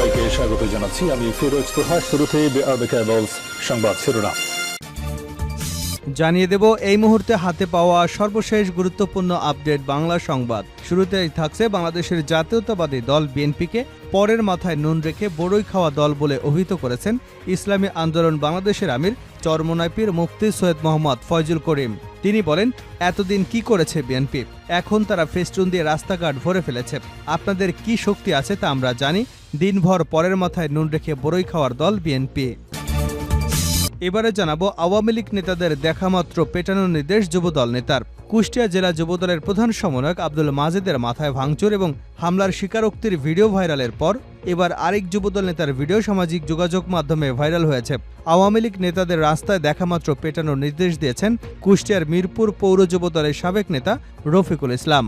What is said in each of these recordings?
সবাইকে স্বাগত জানাচ্ছি। আমি ফিরোজ তোহা। শুরুতেই সংবাদ শিরোনাম জানিয়ে দেব এই মুহূর্তে হাতে পাওয়া সর্বশেষ গুরুত্বপূর্ণ আপডেট বাংলা সংবাদ। শুরুতেই থাকছে বাংলাদেশের জাতীয়তাবাদী দল বিএনপিকে পরের মাথায় নুন রেখে বড়ই খাওয়া দল বলে অভিহিত করেছেন ইসলামী আন্দোলন বাংলাদেশের আমির চরমোনাই পীর মুফতি সৈয়দ মোহাম্মদ ফয়জুল করিম। তিনি বলেন, এতদিন কি করেছে বিএনপি? এখন তারা ফেস্টুন দিয়ে রাস্তাঘাট ভরে ফেলেছে। আপনাদের কি শক্তি আছে তা আমরা জানি। দিনভর পরের মাথায় নুন রেখে বড়ই খাওয়ার দল বিএনপি। এবারে জানাবো আওয়ামী লীগ নেতাদের দেখামাত্র পেটানোর নির্দেশ যুবদল নেতার। কুষ্টিয়া জেলা যুবদলের প্রধান সমন্বয়ক আব্দুল মাজেদের মাথায় ভাঙচুর এবং হামলার স্বীকারোক্তির ভিডিও ভাইরালের পর এবার আরেক যুবদল নেতার ভিডিও সামাজিক যোগাযোগ মাধ্যমে ভাইরাল হয়েছে। আওয়ামী লীগ নেতাদের রাস্তায় দেখামাত্র পেটানোর নির্দেশ দিয়েছেন কুষ্টিয়ার মিরপুর পৌর যুবদলের সাবেক নেতা রফিকুল ইসলাম।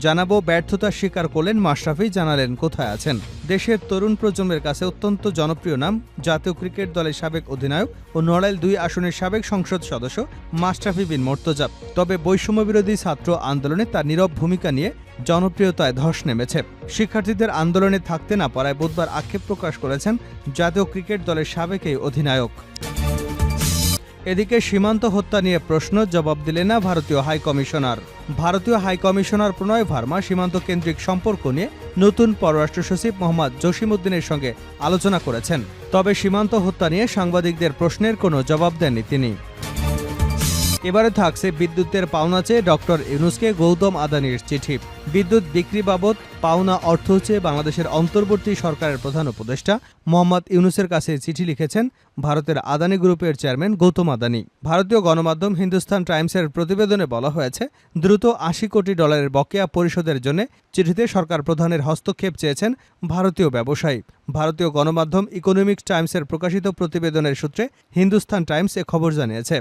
জানাবো ব্যর্থতা স্বীকার করলেন মাশরাফি, জানালেন কোথায় আছেন। দেশের তরুণ প্রজন্মের কাছে অত্যন্ত জনপ্রিয় নাম জাতীয় ক্রিকেট দলের সাবেক অধিনায়ক ও নড়াইল ২ আসনের সাবেক সংসদ সদস্য মাশরাফি বিন মোর্তজা। তবে বৈষম্যবিরোধী ছাত্র আন্দোলনে তার নীরব ভূমিকা নিয়ে জনপ্রিয়তায় ধস নেমেছে। শিক্ষার্থীদের আন্দোলনে থাকতে না পারায় বুধবার আক্ষেপ প্রকাশ করেছেন জাতীয় ক্রিকেট দলের সাবেক এই অধিনায়ক। এদিকে সীমান্ত হত্যা নিয়ে প্রশ্ন জবাব দিলেন না ভারতীয় হাইকমিশনার। ভারতীয় হাইকমিশনার প্রণয় ভার্মা সীমান্ত কেন্দ্রিক সম্পর্ক নিয়ে নতুন পররাষ্ট্র সচিব মোহাম্মদ জসিমউদ্দিনের সঙ্গে আলোচনা করেছেন। তবে সীমান্ত হত্যা নিয়ে সাংবাদিকদের প্রশ্নের কোনো জবাব দেননি তিনি। এবারে থাকছে বিদ্যুতের পাওনা চেয়ে ডক্টর ইউনূসকে গৌতম আদানির চিঠি। বিদ্যুৎ বিক্রি বাবদ পাওনা অর্থ চেয়ে বাংলাদেশের অন্তর্বর্তী সরকারের প্রধান উপদেষ্টা মোহাম্মদ ইউনূসের কাছে চিঠি লিখেছেন ভারতের আদানি গ্রুপের চেয়ারম্যান গৌতম আদানি। ভারতীয় গণমাধ্যম হিন্দুস্তান টাইমসের প্রতিবেদনে বলা হয়েছে, দ্রুত $৮০ কোটি বকেয়া পরিশোধের জন্য চিঠিতে সরকার প্রধানের হস্তক্ষেপ চেয়েছেন ভারতীয় ব্যবসায়ী। ভারতীয় গণমাধ্যম ইকোনমিক টাইমসের প্রকাশিত প্রতিবেদনের সূত্রে হিন্দুস্তান টাইমস এ খবর জানিয়েছে।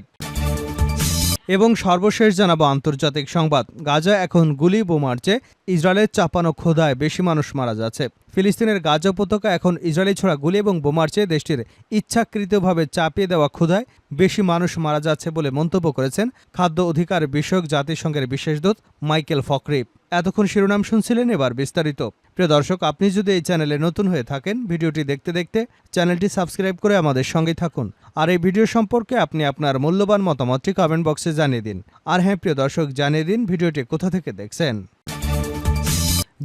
এবং সর্বশেষ জানাবো আন্তর্জাতিক সংবাদ। গাজা এখন গুলি বোমার চেয়ে ইসরায়েলের চাপানো ক্ষুধায় বেশি মানুষ মারা যাচ্ছে। ফিলিস্তিনের গাজা উপত্যকা এখন ইসরায়েলি ছোড়া গুলি এবং বোমার চেয়ে দেশটির ইচ্ছাকৃতভাবে চাপিয়ে দেওয়া ক্ষুধায় বেশি মানুষ মারা যাচ্ছে বলে মন্তব্য করেছেন খাদ্য অধিকার বিষয়ক জাতিসংঘের বিশেষ দূত মাইকেল ফকরি। এতক্ষণ শিরোনাম শুনছিলেন, এবার বিস্তারিত। প্রিয় দর্শক, আপনি যদি এই চ্যানেলে নতুন হয়ে থাকেন, ভিডিওটি দেখতে দেখতে চ্যানেলটি সাবস্ক্রাইব করে আমাদের সঙ্গেই থাকুন। আর এই ভিডিও সম্পর্কে আপনি আপনার মূল্যবান মতামতটি কমেন্ট বক্সে জানিয়ে দিন। আর হ্যাঁ প্রিয় দর্শক, জানিয়ে দিন ভিডিওটি কোথা থেকে দেখছেন।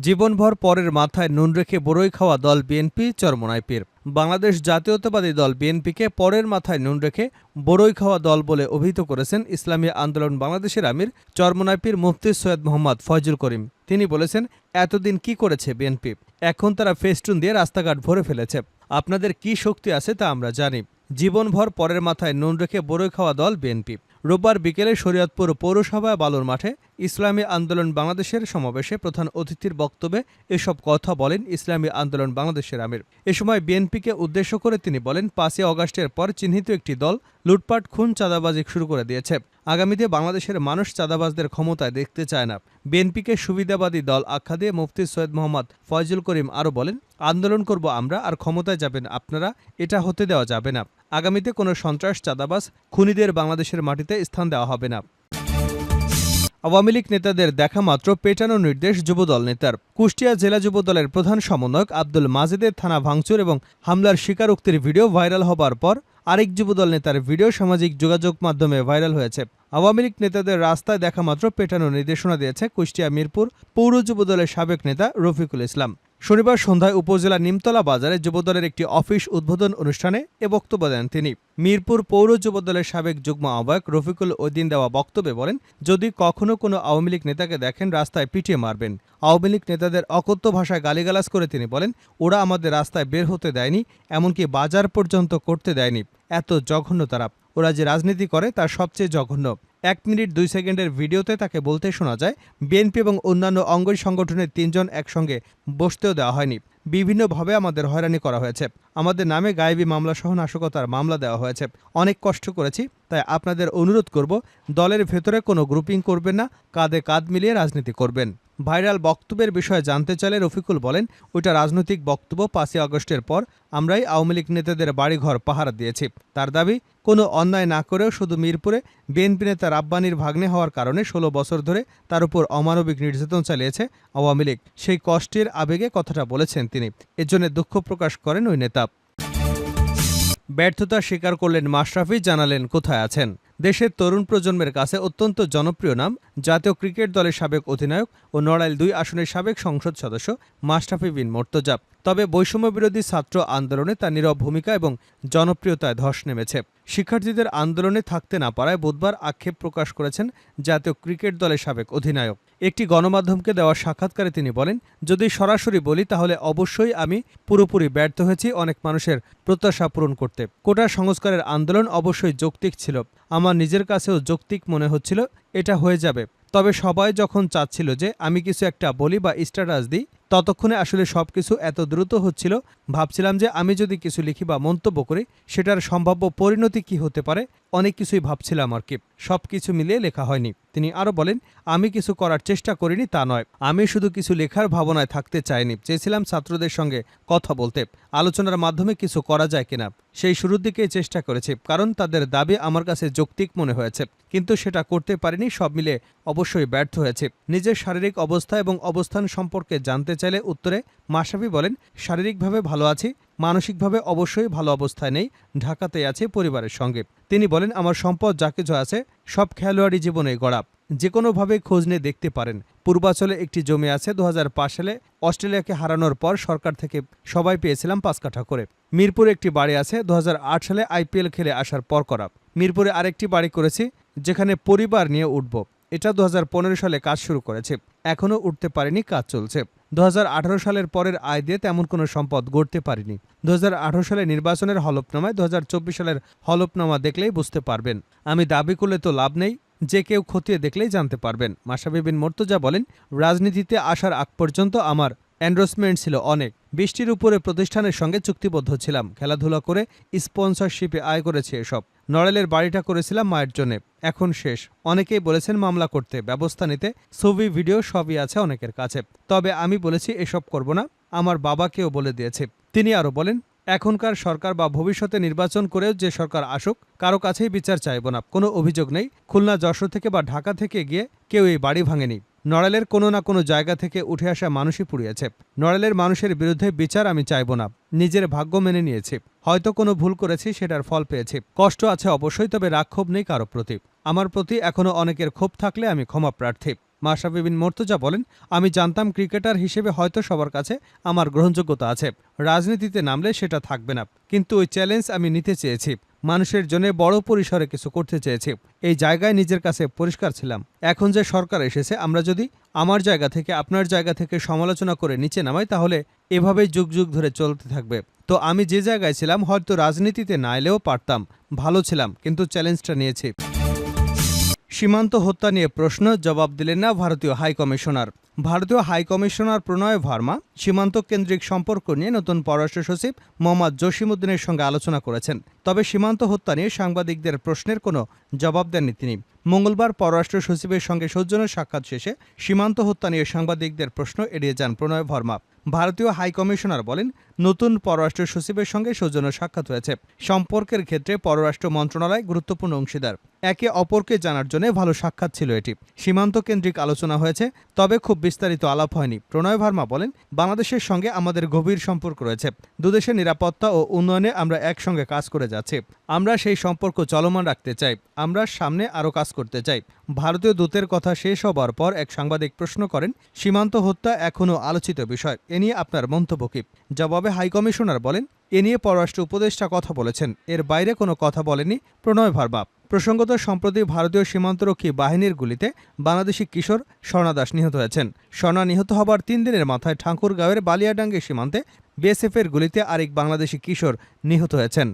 জীবনভর পরের মাথায় নুন রেখে বড়ই খাওয়া দল বিএনপি চরমোনাই পীর। বাংলাদেশ জাতীয়তাবাদী দল বিএনপিকে পরের মাথায় নুন রেখে বড়ই খাওয়া দল বলে অভিহিত করেছেন ইসলামী আন্দোলন বাংলাদেশের আমির চরমোনাই পীর মুফতি সৈয়দ মোহাম্মদ ফয়জুল করিম। তিনি বলেছেন, এতদিন কি করেছে বিএনপি? এখন তারা ফেস্টুন দিয়ে রাস্তাঘাট ভরে ফেলেছে। আপনাদের কি শক্তি আছে তা আমরা জানি। জীবনভর পরের মাথায় নুন রেখে বড়ই খাওয়া দল বিএনপি। রোববার বিকেলে শরীয়তপুর পৌরসভা বালুর মাঠে ইসলামী আন্দোলন বাংলাদেশের সমাবেশে প্রধান অতিথির বক্তব্যে এসব কথা বলেন ইসলামী আন্দোলন বাংলাদেশের আমির। এ সময় বিএনপিকে উদ্দেশ্য করে তিনি বলেন, ৫ই অগাস্টের পর চিহ্নিত একটি দল লুটপাট, খুন, চাঁদাবাজি শুরু করে দিয়েছে। আগামীতে বাংলাদেশের মানুষ চাঁদাবাজদের ক্ষমতায় দেখতে চায় না। বিএনপিকে সুবিধাবাদী দল আখ্যা দিয়ে মুফতি সৈয়দ মোহাম্মদ ফয়জুল করিম আরও বলেন, আন্দোলন করব আমরা, আর ক্ষমতায় যাবেন আপনারা, এটা হতে দেওয়া যাবে না। আগামীতে কোনো সন্ত্রাস, চাঁদাবাজ, খুনিদের বাংলাদেশের মাটিতে স্থান দেওয়া হবে না। আওয়ামী লীগ নেতাদের দেখা মাত্র পেটানোর নির্দেশ যুবদল নেতার। কুষ্টিয়া জেলা যুবদলের প্রধান সমন্বয়ক আব্দুল মাজেদের থানা ভাঙচুর এবং হামলার স্বীকারোক্তির ভিডিও ভাইরাল হবার পর আরেক যুবদল নেতার ভিডিও সামাজিক যোগাযোগ মাধ্যমে ভাইরাল হয়েছে। আওয়ামী লীগ নেতাদের রাস্তায় দেখা মাত্র পেটানোর নির্দেশনা দিয়েছে কুষ্টিয়া মিরপুর পৌর যুবদলের সাবেক নেতা রফিকুল ইসলাম। শনিবার সন্ধ্যায় উপজেলা নিমতলা বাজারে যুবদলের একটি অফিস উদ্বোধন অনুষ্ঠানে এ বক্তব্য দেন তিনি। মিরপুর পৌর যুবদলের সাবেক যুগ্ম আহ্বায়ক রফিকুল ওইদিন দেওয়া বক্তব্যে বলেন, যদি কখনো কোনো আওয়ামী লীগ নেতাকে দেখেন রাস্তায় পিটিয়ে মারবেন। আওয়ামী লীগ নেতাদের অকথ্য ভাষায় গালিগালাজ করে তিনি বলেন, ওরা আমাদের রাস্তায় বের হতে দেয়নি, এমনকি বাজার পর্যন্ত করতে দেয়নি। এত জঘন্য তারা। ওরা যে রাজনীতি করে তার সবচেয়ে জঘন্য। 1 মিনিট 2 সেকেন্ডের ভিডিওতে তাকে বলতে শোনা যায়, বিএনপি এবং অন্যান্য অঙ্গ সংগঠনের 3 জন একসঙ্গে বসতেও দেওয়া হয়নি। বিভিন্নভাবে আমাদের হয়রানি করা হয়েছে। আমাদের নামে গায়েবী মামলা সহ নাশকতার মামলা দেওয়া হয়েছে। অনেক কষ্ট করেছি। তাই আপনাদের অনুরোধ করব, দলের ভেতরে কোনো গ্রুপিং করবেন না, কাঁধে কাঁধ মিলিয়ে রাজনীতি করবেন। ভাইরাল বক্তব্যের বিষয়ে জানতে চাইলে রফিকুল বলেন, ওইটা রাজনৈতিক বক্তব্য। 5ই আগস্টের পর আমরাই আওয়ামী লীগ নেতাদের বাড়িঘর পাহারা দিয়েছি। তার দাবি, কোনো অন্যায় না করেও শুধু মিরপুরে বিএনপি নেতা রাব্বানীর ভাগ্নে হওয়ার কারণে ১৬ বছর ধরে তার উপর অমানবিক নির্যাতন চালিয়েছে আওয়ামী লীগ। সেই কষ্টের আবেগে কথাটা বলেছেন তিনি। এজন্য দুঃখ প্রকাশ করেন ওই নেতা। ব্যর্থতা স্বীকার করলেন মাশরাফি, জানালেন কোথায় আছেন। দেশের তরুণ প্রজন্মের কাছে অত্যন্ত জনপ্রিয় নাম জাতীয় ক্রিকেট দলের সাবেক অধিনায়ক ও নড়াইল ২ আসনের সাবেক সংসদ সদস্য মাশরাফি বিন মুর্তজা। তবে বৈষম্যবিরোধী ছাত্র আন্দোলনে তার নীরব ভূমিকা এবং জনপ্রিয়তায় ধস নেমেছে। শিক্ষার্থীদের আন্দোলনে থাকতে না পারায় বুধবার আক্ষেপ প্রকাশ করেছেন জাতীয় ক্রিকেট দলের সাবেক অধিনায়ক। একটি গণমাধ্যমকে দেওয়া সাক্ষাৎকারে তিনি বলেন, যদি সরাসরি বলি তাহলে অবশ্যই আমি পুরোপুরি ব্যর্থ হয়েছি অনেক মানুষের প্রত্যাশা পূরণ করতে। কোটা সংস্কারের আন্দোলন অবশ্যই যৌক্তিক ছিল, আমার নিজের কাছেও যৌক্তিক মনে হচ্ছিল এটা হয়ে যাবে। তবে সবাই যখন চাচ্ছিল যে আমি কিছু একটা বলি বা স্ট্যাটাস দিই, ততক্ষণে আসলে সবকিছু এত দ্রুত হচ্ছিল, ভাবছিলাম যে আমি যদি কিছু লিখি বা মন্তব্য করি সেটার সম্ভাব্য পরিণতি কি হতে পারে, অনেক কিছুই ভাবছিলাম আর কি। সবকিছু মিলিয়ে লেখা হয়নি। তিনি আরও বলেন, আমি কিছু করার চেষ্টা করিনি তা নয়, আমি শুধু কিছু লেখার ভাবনায় থাকতে চাইনি, চেয়েছিলাম ছাত্রদের সঙ্গে কথা বলতে, আলোচনার মাধ্যমে কিছু করা যায় কিনা। সেই শুরুর দিকেই চেষ্টা করেছি, কারণ তাদের দাবি আমার কাছে যৌক্তিক মনে হয়েছে, কিন্তু সেটা করতে পারিনি। সব মিলে অবশ্যই ব্যর্থ হয়েছে। নিজের শারীরিক অবস্থা এবং অবস্থান সম্পর্কে জানতে চাইলে উত্তরে মাশরাফি বলেন, শারীরিকভাবে ভালো আছি, মানসিকভাবে অবশ্যই ভালো অবস্থায় নেই, ঢাকাতে আছি পরিবারের সঙ্গে। তিনি বলেন, আমার সম্পদ যা কিছু আছে সব খেলোয়াড়ি জীবনে গড়া, যে কোনোভাবে খোঁজ নিয়ে দেখতে পারেন। পূর্বাঞ্চলে একটি জমি আছে, ২০০৫ সালে অস্ট্রেলিয়াকে হারানোর পর সরকার থেকে সবাই পেয়েছিলাম ৫ কাঠা করে। মিরপুরে একটি বাড়ি আছে, ২০০৮ সালে আইপিএল খেলে আসার পর করা। মিরপুরে আরেকটি বাড়ি করেছি যেখানে পরিবার নিয়ে উঠব, এটা ২০১৫ সালে কাজ শুরু করেছে, এখনও উঠতে পারিনি, কাজ চলছে। ২০১৮ সালের পরের আয় দিয়ে তেমন কোনো সম্পদ গড়তে পারিনি। ২০১৮ সালে নির্বাচনের হলফনামায় ২০২৪ সালের হলফনামা দেখলেই বুঝতে পারবেন। আমি দাবি করলে তো লাভ নেই, যে কেউ খতিয়ে দেখলেই জানতে পারবেন। মাশরাফি বিন মুর্তজা বলেন, রাজনীতিতে আসার আগ পর্যন্ত আমার এন্ডোর্সমেন্ট ছিল অনেক, ২০টির উপরে প্রতিষ্ঠানের সঙ্গে চুক্তিবদ্ধ ছিলাম, খেলাধুলা করে স্পন্সরশিপে আয় করেছে এসব। নড়াইলের বাড়িটা করেছিলাম মায়ের জন্যে, এখন শেষ। অনেকেই বলেছেন মামলা করতে, ব্যবস্থা নিতে, ছবি ভিডিও সবই আছে অনেকের কাছে, তবে আমি বলেছি এসব করব না, আমার বাবাকেও বলে দিয়েছে। তিনি আরও বলেন, এখনকার সরকার বা ভবিষ্যতে নির্বাচন করেও যে সরকার আসুক, কারো কাছেই বিচার চাইব না, কোনো অভিযোগ নেই। খুলনা, যশোর থেকে বা ঢাকা থেকে গিয়ে কেউ এই বাড়ি ভাঙেনি। নড়াইলের কোনো না কোনো জায়গা থেকে উঠে আসা মানুষই পুড়িয়েছে। নড়াইলের মানুষের বিরুদ্ধে বিচার আমি চাইব না, নিজের ভাগ্য মেনে নিয়েছি। হয়তো কোনো ভুল করেছি, সেটার ফল পেয়েছি, কষ্ট আছে অবশ্যই, তবে রাগ ক্ষোভ নেই কারো প্রতি। আমার প্রতি এখনও অনেকের ক্ষোভ থাকলে আমি ক্ষমা প্রার্থী। মাশরাফি বিন মুর্তজা বলেন, আমি জানতাম ক্রিকেটার হিসেবে হয়তো সবার কাছে আমার গ্রহণযোগ্যতা আছে, রাজনীতিতে নামলে সেটা থাকবে না, কিন্তু ওই চ্যালেঞ্জ আমি নিতে চেয়েছি, মানুষের জন্য বড় পরিসরে কিছু করতে চেয়েছি। এই জায়গায় নিজের কাছে পরিষ্কার ছিলাম। এখন যে সরকার এসেছে, আমরা যদি আমার জায়গা থেকে আপনার জায়গা থেকে সমালোচনা করে নিচে নামাই, তাহলে এভাবেই যুগ যুগ ধরে চলতে থাকবে। তো আমি যে জায়গায় ছিলাম হয়তো রাজনীতিতে না এলেও পারতাম, ভালো ছিলাম, কিন্তু চ্যালেঞ্জটা নিয়েছি। সীমান্ত হত্যা নিয়ে প্রশ্ন, জবাব দিলেন না ভারতীয় হাইকমিশনার। ভারতীয় হাইকমিশনার প্রণয় ভার্মা সীমান্ত কেন্দ্রিক সম্পর্ক নিয়ে নতুন পররাষ্ট্র সচিব মোহাম্মদ জসিমউদ্দিনের সঙ্গে আলোচনা করেছেন। তবে সীমান্ত হত্যা নিয়ে সাংবাদিকদের প্রশ্নের কোনো জবাব দেননি তিনি। মঙ্গলবার পররাষ্ট্র সচিবের সঙ্গে সৌজন্য সাক্ষাৎ শেষে সীমান্ত হত্যা নিয়ে সাংবাদিকদের প্রশ্ন এড়িয়ে যান প্রণয় ভার্মা। ভারতীয় হাইকমিশনার বলেন, নতুন পররাষ্ট্র সচিবের সঙ্গে সৌজন্য সাক্ষাৎ হয়েছে। সম্পর্কের ক্ষেত্রে পররাষ্ট্র মন্ত্রণালয় গুরুত্বপূর্ণ অংশীদার, একে অপরকে জানার জন্য ভালো সাক্ষাৎ ছিল এটি। সীমান্ত কেন্দ্রিক আলোচনা হয়েছে, তবে খুব বিস্তারিত আলাপ হয়নি। প্রণয় ভার্মা বলেন, বাংলাদেশের সঙ্গে আমাদের গভীর সম্পর্ক রয়েছে, দুদেশের নিরাপত্তা ও উন্নয়নে আমরা একসঙ্গে কাজ করে যাচ্ছি। আমরা সেই সম্পর্ক চলমান রাখতে চাই, আমরা সামনে আরও কাজ করতে চাই। ভারতীয় দূতের কথা শেষ হবার পর এক সাংবাদিক প্রশ্ন করেন, সীমান্ত হত্যা এখনও আলোচিত বিষয়, এ নিয়ে আপনার মন্তব্য কি? জবাবে হাইকমিশনার বলেন, এ নিয়ে পররাষ্ট্র উপদেষ্টা কথা বলেছেন, এর বাইরে কোনো কথা বলেনি প্রণয় ভার্মা। প্রসঙ্গত, সম্প্রতি ভারতীয় সীমান্তরক্ষী বাহিনীর গুলিতে বাংলাদেশি কিশোর স্বর্ণা দাস নিহত হয়েছেন। স্বর্ণা নিহত হবার ৩ দিনের মাথায় ঠাকুরগাঁওয়ের বালিয়াডাঙ্গি সীমান্তে বিএসএফের গুলিতে আরেক বাংলাদেশি কিশোর নিহত হয়েছেন।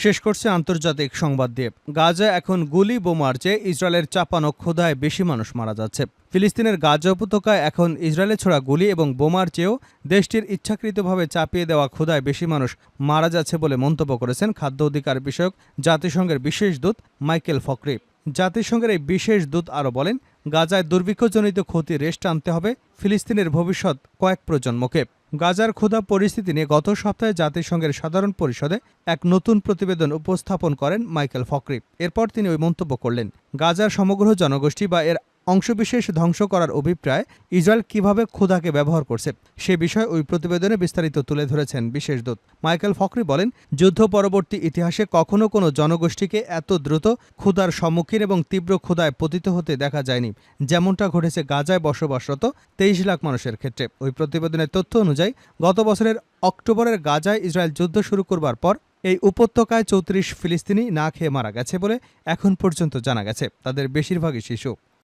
শেষ করছে আন্তর্জাতিক সংবাদ দিয়ে। গাজা এখন গুলি বোমার চেয়ে ইসরায়েলের চাপানো ক্ষুধায় বেশি মানুষ মারা যাচ্ছে। ফিলিস্তিনের গাজা উপত্যকায় এখন ইসরায়েলে ছোড়া গুলি এবং বোমার চেয়েও দেশটির ইচ্ছাকৃতভাবে চাপিয়ে দেওয়া ক্ষুধায় বেশি মানুষ মারা যাচ্ছে বলে মন্তব্য করেছেন খাদ্য অধিকার বিষয়ক জাতিসংঘের বিশেষ দূত মাইকেল ফকরি। জাতিসংঘের এই বিশেষ দূত আরও বলেন, গাজায় দুর্ভিক্ষজনিত ক্ষতি রেশ টানতে হবে ফিলিস্তিনের ভবিষ্যৎ কয়েক প্রজন্মকে। গাজার ক্ষুধা পরিস্থিতি নিয়ে গত সপ্তাহে জাতিসংঘের সাধারণ পরিষদে এক নতুন প্রতিবেদন উপস্থাপন করেন মাইকেল ফক্রি। এরপর তিনি ওই মন্তব্য করলেন, গাজার সমগ্র জনগোষ্ঠী বা এর অংশবিশেষ ধ্বংস করার অভিপ্রায় ইসরায়েল কিভাবে ক্ষুধাকে ব্যবহার করছে সে বিষয়ে ওই প্রতিবেদনে বিস্তারিত তুলে ধরেছেন বিশেষ দূত। মাইকেল ফক্রি বলেন, যুদ্ধ পরবর্তী ইতিহাসে কখনো কোনো জনগোষ্ঠীকে এত দ্রুত ক্ষুধার সম্মুখীন এবং তীব্র ক্ষুধায় পতিত হতে দেখা যায়নি, যেমনটা ঘটেছে গাজায় বসবাসরত 23 লাখ মানুষের ক্ষেত্রে। ওই প্রতিবেদনের তথ্য অনুযায়ী গত বছরের অক্টোবরের গাজায় ইসরায়েল যুদ্ধ শুরু করবার পর এই উপত্যকায় 34 ফিলিস্তিনি না খেয়ে মারা গেছে বলে এখন পর্যন্ত জানা গেছে। তাদের বেশিরভাগই শিশু।